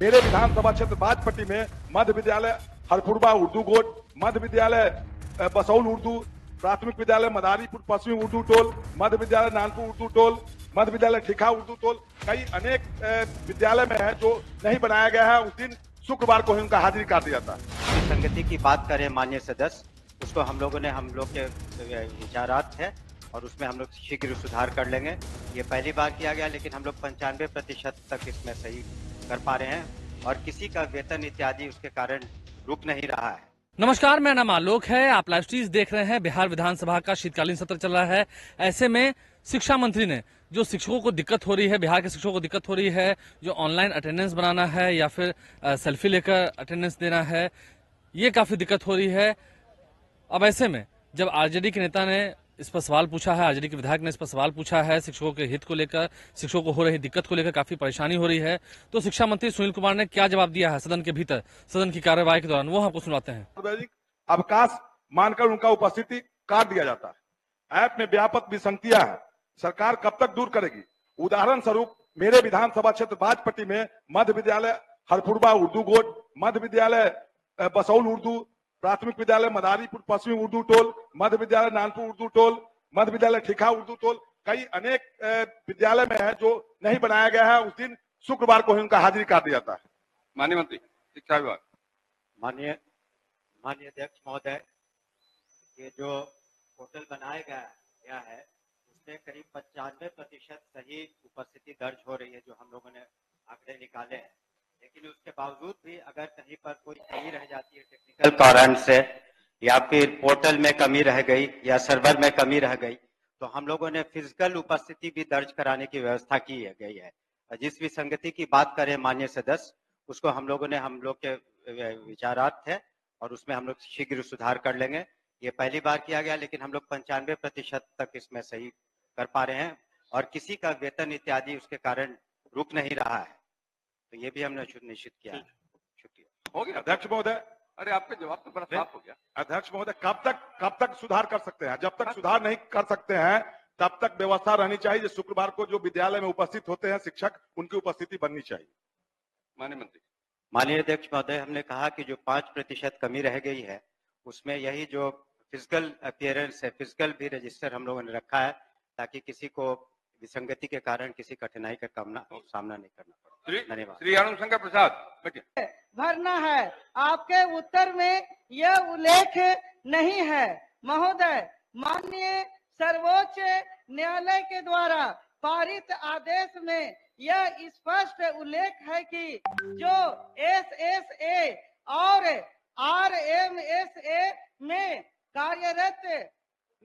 मेरे विधानसभा क्षेत्र बाजपट्टी में मध्य विद्यालय हरपुरबा उर्दू गोट, मध्य विद्यालय बसौल उर्दू, प्राथमिक विद्यालय मदारीपुर पश्चिमी उर्दू टोल, मध्य विद्यालय नानपुर उर्दू टोल, मध्य विद्यालय ठिका उर्दू टोल, कई अनेक विद्यालय में है जो नहीं बनाया गया है। उस दिन शुक्रवार को ही उनका हाजिरी काट दिया जाता है। संगति की बात करें माननीय सदस्य, उसको हम लोगों के विचारात है और उसमें हम लोग शीघ्र सुधार कर लेंगे। ये पहली बार किया गया, लेकिन हम लोग 95% तक इसमें सही कर पा रहे हैं और किसी का वेतन इत्यादि उसके कारण रुक नहीं रहा है। नमस्कार, मेरा नाम आलोक है। आप लाइव स्ट्रीम देख रहे हैं। बिहार विधानसभा का शीतकालीन सत्र चल रहा है। ऐसे में शिक्षा मंत्री ने जो शिक्षकों को दिक्कत हो रही है, बिहार के शिक्षकों को दिक्कत हो रही है, जो ऑनलाइन अटेंडेंस बनाना है या फिर सेल्फी लेकर अटेंडेंस देना है, ये काफी दिक्कत हो रही है। अब ऐसे में जब आरजेडी के नेता ने इस पर सवाल पूछा है, आरजेडी के विधायक ने इस पर सवाल पूछा है, शिक्षकों के हित को लेकर, शिक्षकों को हो रही दिक्कत को लेकर काफी परेशानी हो रही है, तो शिक्षा मंत्री सुनील कुमार ने क्या जवाब दिया है सदन के भीतर, सदन की कार्यवाही के दौरान, वो हमको सुनाते हैं। अवकाश मानकर उनका उपस्थिति काट दिया जाता है। ऐप में व्यापक विसंगतियां हैं, सरकार कब तक दूर करेगी? उदाहरण स्वरूप मेरे विधानसभा क्षेत्र बाजपट्टी में मध्य विद्यालय हरपुरबा उर्दू गोट, मध्य विद्यालय बसौल उर्दू, प्राथमिक विद्यालय मदारीपुर पश्चिमी उर्दू टोल, मध्य विद्यालय नानपुर उर्दू टोल, मध्य विद्यालय ठिका उर्दू टोल, कई अनेक विद्यालय में है जो नहीं बनाया गया है। उस दिन शुक्रवार को ही उनका हाजिरी काट दिया जाता है। माननीय मंत्री शिक्षा विभाग। माननीय अध्यक्ष महोदय, ये जो पोर्टल बनाया गया है उसमें करीब 95% सही उपस्थिति दर्ज हो रही है, जो हम लोगों ने आंकड़े निकाले हैं। लेकिन उसके बावजूद भी अगर कहीं पर कोई कमी रह जाती है टेक्निकल कारण से, या फिर पोर्टल में कमी रह गई या सर्वर में कमी रह गई, तो हम लोगों ने फिजिकल उपस्थिति भी दर्ज कराने की व्यवस्था की गई है। जिस विसंगति की बात करें माननीय सदस्य, उसको हम लोग के विचारात है और उसमें हम लोग शीघ्र सुधार कर लेंगे। ये पहली बार किया गया, लेकिन हम लोग 95% तक इसमें सही कर पा रहे हैं और किसी का वेतन इत्यादि उसके कारण रुक नहीं रहा है, तो ये भी हमने निश्चित किया है। शुक्रिया। हो गया अध्यक्ष महोदय। अरे आपका जवाब तो बड़ा साफ हो गया। अध्यक्ष महोदय, कब तक सुधार कर सकते हैं? जब तक सुधार नहीं कर सकते हैं तब तक व्यवस्था रहनी चाहिए। शुक्रवार को जो विद्यालय में उपस्थित होते हैं शिक्षक, उनकी उपस्थिति बननी चाहिए। माननीय मंत्री। माननीय अध्यक्ष महोदय, हमने कहा कि जो 5% कमी रह गई है उसमें यही जो फिजिकल अपीयरेंस है, फिजिकल भी रजिस्टर हम लोगों ने रखा है, ताकि किसी को विसंगति के कारण किसी कठिनाई का सामना नहीं करना पड़े। धन्यवाद। श्री अनुशंकर प्रसाद भरना है। आपके उत्तर में यह उल्लेख नहीं है महोदय। माननीय सर्वोच्च न्यायालय के द्वारा पारित आदेश में यह स्पष्ट उल्लेख है कि जो एसएसए और आरएमएसए में कार्यरत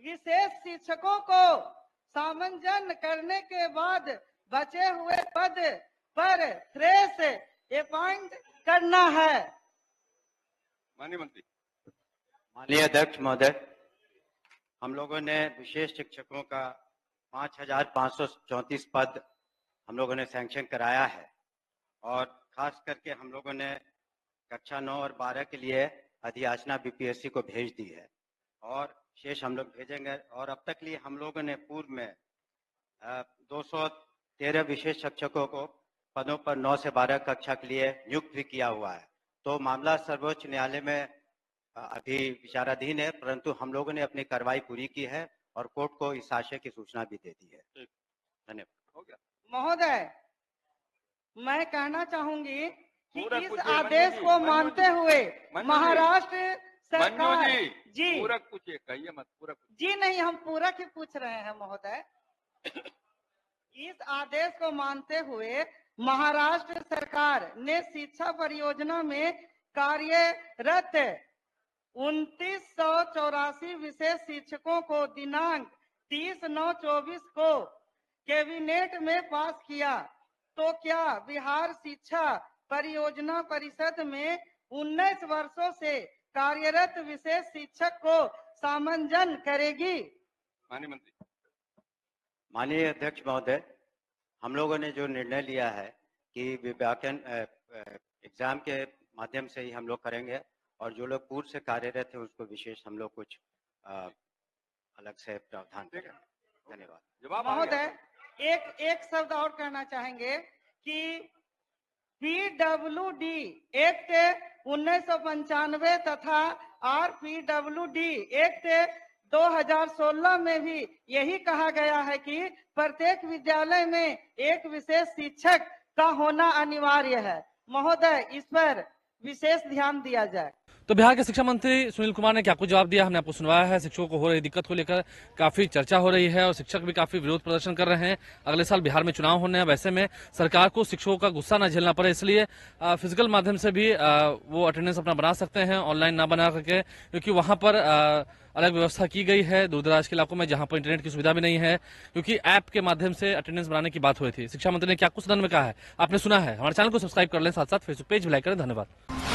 विशेष शिक्षकों को सामंजन करने के बाद बचे हुए पद पर फ्रेश अपॉइंट करना है। माननीय मंत्री। माननीय अध्यक्ष महोदय, हम लोगों ने विशेष शिक्षकों का 5,534 पद हम लोगों ने सैंक्शन कराया है और खास करके हम लोगों ने कक्षा 9 और 12 के लिए अधियाचना बीपीएससी को भेज दी है और शेष हम लोग भेजेंगे। और अब तक लिए हम लोगों ने पूर्व में 213 विशेष शिक्षकों को पदों पर 9 से 12 कक्षा के लिए नियुक्त भी किया हुआ है। तो मामला सर्वोच्च न्यायालय में अभी विचाराधीन है, परंतु हम लोगों ने अपनी कार्रवाई पूरी की है और कोर्ट को इस आशय की सूचना भी दे दी है। धन्यवाद। हो गया महोदय, मैं कहना चाहूंगी कि इस आदेश को मानते हुए महाराष्ट्र सरकार जी पूरक पूछिए, कहिए मत पूरक। जी नहीं, हम पूरक ही पूछ रहे हैं महोदय। इस आदेश को मानते हुए महाराष्ट्र सरकार ने शिक्षा परियोजना में कार्यरत 2984 विशेष शिक्षकों को दिनांक 30/9/24 को कैबिनेट में पास किया। तो क्या बिहार शिक्षा परियोजना परिषद में 19 वर्षों से कार्यरत विशेष शिक्षक को सामंजन करेगी? माननीय मंत्री। माननीय अध्यक्ष महोदय, हम लोगों ने जो निर्णय लिया है कि विभागन एग्जाम के माध्यम से ही हम लोग करेंगे और जो लोग पूर्व से कार्यरत है उसको विशेष हम लोग कुछ अलग से प्रावधान करेंगे। धन्यवाद। महोदय, एक शब्द और कहना चाहेंगे कि PWD एक्ट 1995 तथा RPWD एक्ट 2016 में भी यही कहा गया है कि प्रत्येक विद्यालय में एक विशेष शिक्षक का होना अनिवार्य है। महोदय, इस पर विशेष ध्यान दिया जाए। तो बिहार के शिक्षा मंत्री सुनील कुमार ने क्या कुछ जवाब दिया, हमने आपको सुनवाया है। शिक्षकों को हो रही दिक्कत को लेकर काफी चर्चा हो रही है और शिक्षक भी काफी विरोध प्रदर्शन कर रहे हैं। अगले साल बिहार में चुनाव होने हैं, वैसे में सरकार को शिक्षकों का गुस्सा न झेलना पड़े, इसलिए फिजिकल माध्यम से भी वो अटेंडेंस अपना बना सकते हैं, ऑनलाइन ना बना करके, क्योंकि वहां पर अलग व्यवस्था की गई है दूर दराज के इलाकों में जहां पर इंटरनेट की सुविधा भी नहीं है, क्योंकि ऐप के माध्यम से अटेंडेंस बनाने की बात हुई थी। शिक्षा मंत्री ने क्या कुछ सदन में कहा है आपने सुना है। हमारे चैनल को सब्सक्राइब कर लें, साथ साथ फेसबुक पेज भी लाइक करें। धन्यवाद।